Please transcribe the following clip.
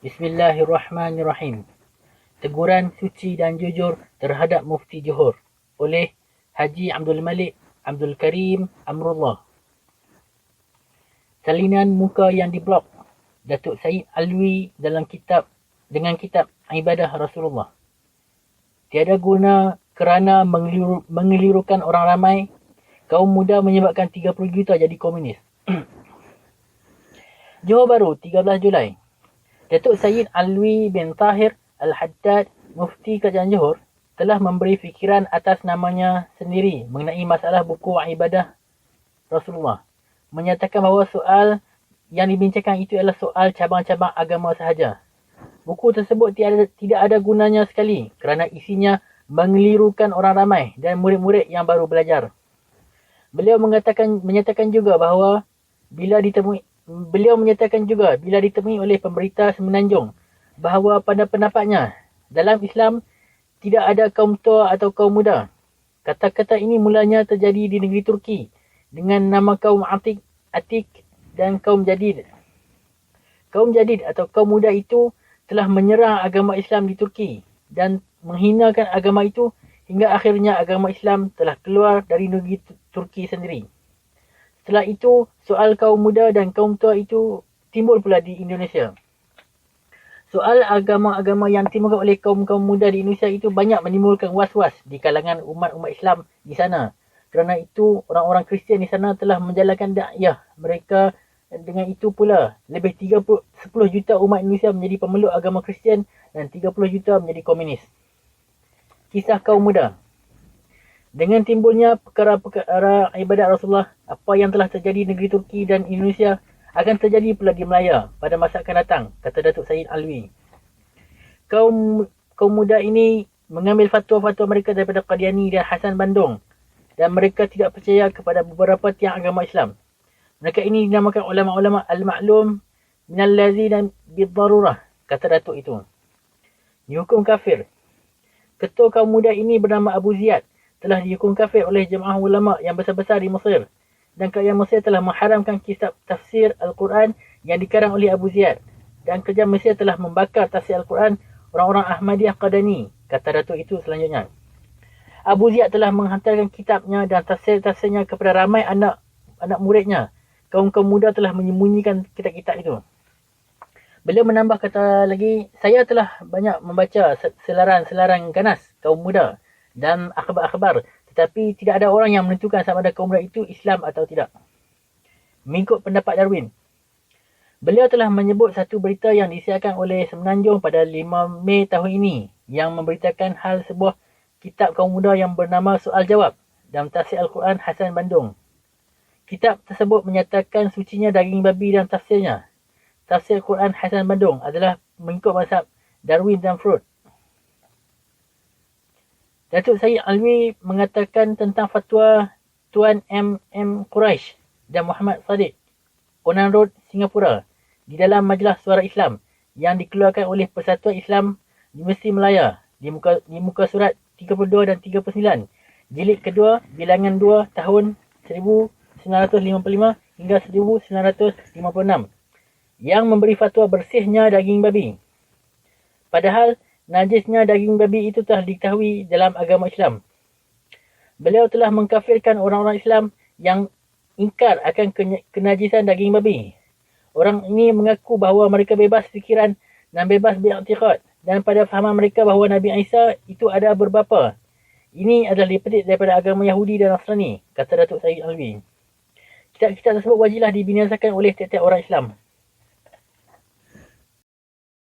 Bismillahirrahmanirrahim. Teguran suci dan jujur terhadap Mufti Johor oleh Haji Abdul Malik Abdul Karim Amrullah. Salinan muka yang diblok Datuk Syed Alwi dengan kitab Ibadah Rasulullah. Tiada guna kerana mengelirukan orang ramai, kaum muda menyebabkan 30 juta jadi komunis. Johor Bahru, 13 Julai. Datuk Syed Alwi bin Tahir Al-Haddad, Mufti Kerajaan Johor, telah memberi fikiran atas namanya sendiri mengenai masalah buku Ibadah Rasulullah. Menyatakan bahawa soal yang dibincangkan itu adalah soal cabang-cabang agama sahaja. Buku tersebut tidak ada gunanya sekali kerana isinya mengelirukan orang ramai dan murid-murid yang baru belajar. Beliau menyatakan juga bila ditemui oleh pemberita Semenanjung bahawa pada pendapatnya dalam Islam tidak ada kaum tua atau kaum muda. Kata-kata ini mulanya terjadi di negeri Turki dengan nama kaum Atik dan kaum Jadid. Kaum Jadid atau kaum muda itu telah menyerang agama Islam di Turki dan menghinakan agama itu hingga akhirnya agama Islam telah keluar dari negeri Turki sendiri. Setelah itu, soal kaum muda dan kaum tua itu timbul pula di Indonesia. Soal agama-agama yang timbul oleh kaum-kaum muda di Indonesia itu banyak menimbulkan was-was di kalangan umat-umat Islam di sana. Kerana itu, orang-orang Kristian di sana telah menjalankan dakwah mereka. Dengan itu pula, lebih 10 juta umat Indonesia menjadi pemeluk agama Kristian dan 30 juta menjadi komunis. Kisah kaum muda. Dengan timbulnya perkara-perkara ibadat Rasulullah, apa yang telah terjadi di negeri Turki dan Indonesia akan terjadi pula di Melaya pada masa akan datang, kata Datuk Syed Alwi. Kaum muda ini mengambil fatwa-fatwa mereka daripada Qadiani dan Hasan Bandung dan mereka tidak percaya kepada beberapa tiang agama Islam. Mereka ini dinamakan ulama-ulama al-ma'lum minal lazina bid-darurah, kata Datuk itu. Dihukum kafir. Ketua kaum muda ini bernama Abu Ziyad telah dihukum kafir oleh jemaah ulama yang besar-besar di Mesir, dan kerajaan Mesir telah mengharamkan kitab tafsir Al-Quran yang dikarang oleh Abu Ziyad, dan kerajaan Mesir telah membakar tafsir Al-Quran orang-orang Ahmadiyah Qadani, kata Datuk itu selanjutnya. Abu Ziyad telah menghantarkan kitabnya dan tafsir-tafsirnya kepada ramai anak muridnya. Kaum-kaum muda telah menyembunyikan kitab-kitab itu. Beliau menambah kata lagi, saya telah banyak membaca selaran-selaran ganas kaum muda dan akhbar-akhbar, tetapi tidak ada orang yang menentukan sama ada kaum muda itu Islam atau tidak. Mengikut pendapat Darwin, beliau telah menyebut satu berita yang disiarkan oleh Semenanjung pada 5 Mei tahun ini yang memberitakan hal sebuah kitab kaum muda yang bernama Soal Jawab dalam tafsir Al-Quran Hasan Bandung. Kitab tersebut menyatakan sucinya daging babi dan tafsirnya. Tafsir Al-Quran Hasan Bandung adalah mengikut mazhab Darwin dan Freud. Datuk Syed Alwi mengatakan tentang fatwa Tuan M. Quraish dan Muhammad Sadiq, Onan Road, Singapura, di dalam Majlis Suara Islam yang dikeluarkan oleh Persatuan Islam Universiti Melaya di muka surat 32 dan 39, jilid kedua, bilangan 2, tahun 1955 hingga 1956, yang memberi fatwa bersihnya daging babi. Padahal, najisnya daging babi itu telah diketahui dalam agama Islam. Beliau telah mengkafirkan orang-orang Islam yang ingkar akan kenajisan daging babi. Orang ini mengaku bahawa mereka bebas fikiran dan bebas beriktikad, dan pada fahaman mereka bahawa Nabi Isa itu ada berbapa. Ini adalah dipetik daripada agama Yahudi dan Nasrani, kata Datuk Syed Alwi. Kitab-kitab tersebut wajiblah dibinasakan oleh tiap-tiap orang Islam.